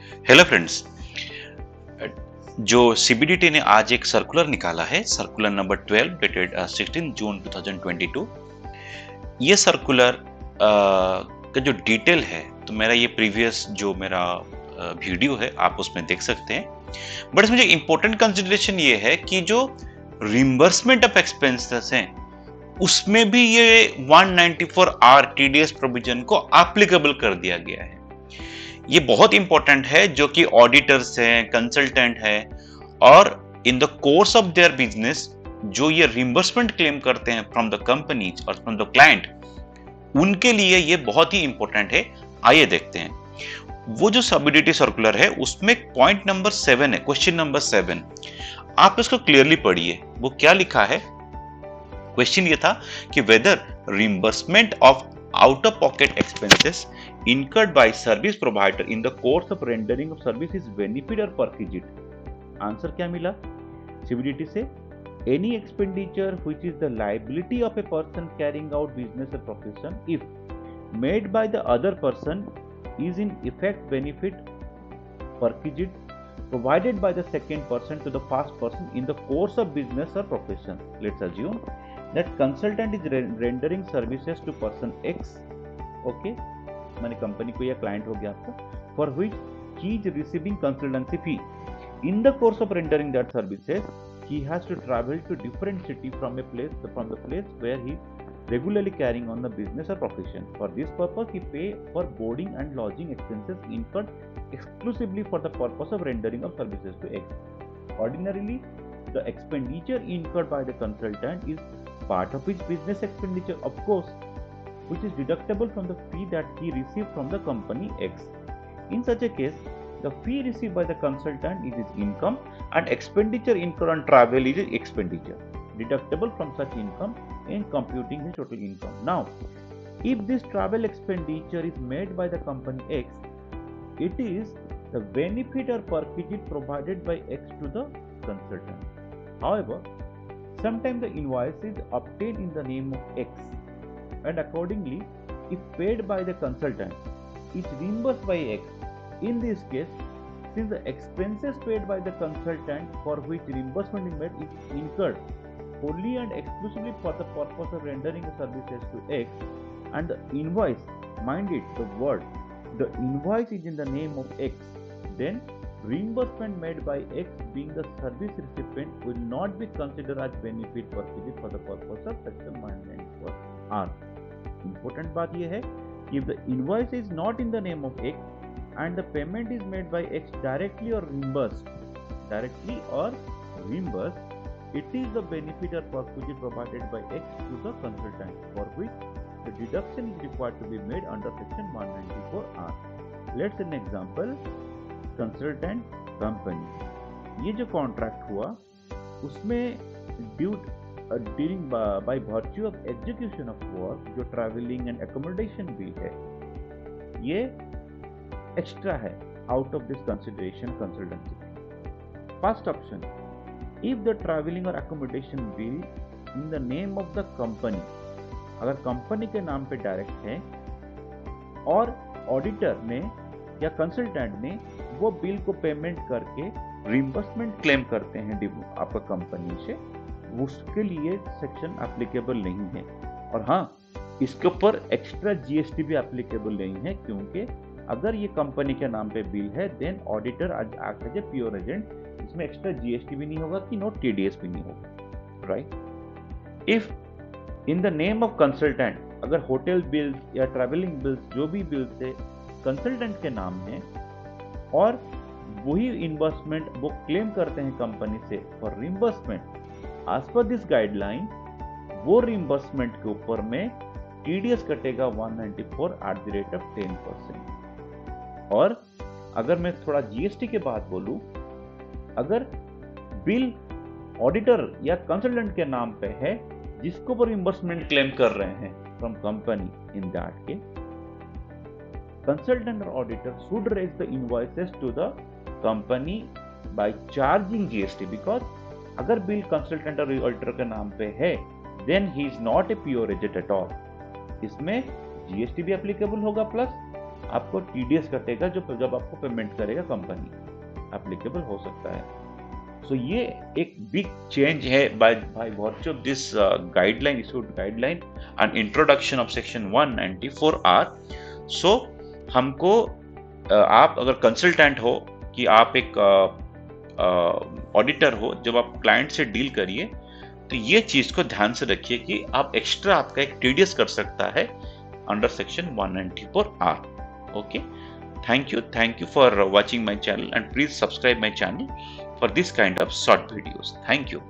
Hello friends. जो CBDT ने आज एक सर्कुलर निकाला है, सर्कुलर नंबर 12 डेटेड 16 जून 2022। ये सर्कुलर का जो डिटेल है, तो मेरा ये प्रीवियस जो मेरा वीडियो है आप उसमें देख सकते हैं। बट इसमें जो इम्पोर्टेंट कंसिडरेशन ये है कि जो रिम्बर्समेंट ऑफ एक्सपेंसेस हैं उसमें भी ये 194 आर टीडीएस प्रोविजन को एप्लीकेबल कर दिया गया है। ये बहुत इंपॉर्टेंट है जो कि ऑडिटर्स हैं, कंसल्टेंट हैं और इन the course of their business जो ये रिम्बर्समेंट क्लेम करते हैं फ्रॉम द कंपनीज और फ्रॉम द क्लाइंट, उनके लिए ये बहुत ही इंपॉर्टेंट है। आइए देखते हैं वो जो सबसिडी सर्कुलर है उसमें पॉइंट नंबर 7 है, क्वेश्चन नंबर 7। आप इसको क्लियरली पढ़िए, वो क्या लिखा है। क्वेश्चन ये था कि whether reimbursement of out of pocket expenses incurred by service provider in the course of rendering of service is benefit or perquisite। Answer क्या मिला सीबीडीटी से? any expenditure which is the liability of a person carrying out business or profession if made by the other person is in effect benefit perquisite provided by the second person to the first person in the course of business or profession। Let's assume that consultant is rendering services to person X, okay, माने company को या client हो गया आपका, for which he is receiving consultancy fee. In the course of rendering that services he has to travel to different city from the place where he regularly carrying on the business or profession। For this purpose he pay for boarding and lodging expenses incurred exclusively for the purpose of rendering of services to X। Ordinarily the expenditure incurred by the consultant is part of his business expenditure, of course, which is deductible from the fee that he received from the company X। In such a case, the fee received by the consultant is his income and expenditure incurred on travel is his expenditure, deductible from such income in computing his total income। Now, if this travel expenditure is made by the company X, it is the benefit or perquisite provided by X to the consultant। However, sometimes the invoice is obtained in the name of X, and accordingly if paid by the consultant it's reimbursed by X। In this case, since the expenses paid by the consultant for which reimbursement is made is incurred only and exclusively for the purpose of rendering the services to X, and the invoice, mind it, the word, the invoice is in the name of X, then reimbursement made by X being the service recipient will not be considered as benefit perquisite for the purpose of section 194R। Important बात यह है कि if the invoice is not in the name of X and the payment is made by X directly or reimbursed, it is the benefit or perquisite provided by X to the consultant for which the deduction is required to be made under section 194R। Let's an example, consultant company, ये जो contract हुआ उसमें during by virtue of execution of work जो travelling and accommodation bill है ये extra है out of this consideration consultancy. First option, if the travelling और accommodation bill in the name of the company, अगर company के नाम पे direct है और ऑडिटर ने या कंसल्टेंट ने वो बिल को पेमेंट करके रिइंबर्समेंट क्लेम करते हैं आपका कंपनी से, उसके लिए सेक्शन एप्लीकेबल नहीं है। और हाँ, इसके ऊपर एक्स्ट्रा जीएसटी भी एप्लीकेबल नहीं है, क्योंकि अगर ये कंपनी के नाम पे बिल है then auditor act as a pure agent, इसमें एक्स्ट्रा जीएसटी भी नहीं होगा कि नो टीडीएस भी नहीं होगा, right. If in the name of consultant, अगर होटल बिल्स या ट्रैवलिंग बिल्स जो भी बिल्स है कंसल्टेंट के नाम है और वही इन्वेस्टमेंट वो क्लेम करते हैं कंपनी से for reimbursement, as per this guideline वो रिइंबर्समेंट के ऊपर में टीडीएस कटेगा 194 at the rate of 10%। और अगर मैं थोड़ा जीएसटी के बाद बोलूं, अगर बिल ऑडिटर या कंसल्टेंट के नाम पे है जिसको पर रिइंबर्समेंट क्लेम कर रहे हैं फ्रॉम कंपनी, इन दैट के consultant or auditor should raise the invoices to the company by charging GST, because अगर बिल कंसल्टेंट और ऑडिटर के नाम पे है then he is not a pure agent at all. इसमें जीएसटी भी applicable होगा प्लस आपको टीडीएस कटेगा जो जब आपको पेमेंट करेगा कंपनी, एप्लीकेबल हो सकता है। सो ये एक बिग चेंज है bye virtue of this guideline, issued guideline and introduction of section 194R। सो हमको आप अगर कंसल्टेंट हो कि आप एक ऑडिटर हो, जब आप क्लाइंट से डील करिए तो ये चीज को ध्यान से रखिए कि आप एक्स्ट्रा आपका एक टीडीएस कर सकता है under section 194R। Okay, thank you for watching my channel, and please subscribe my channel for this kind of short videos. Thank you.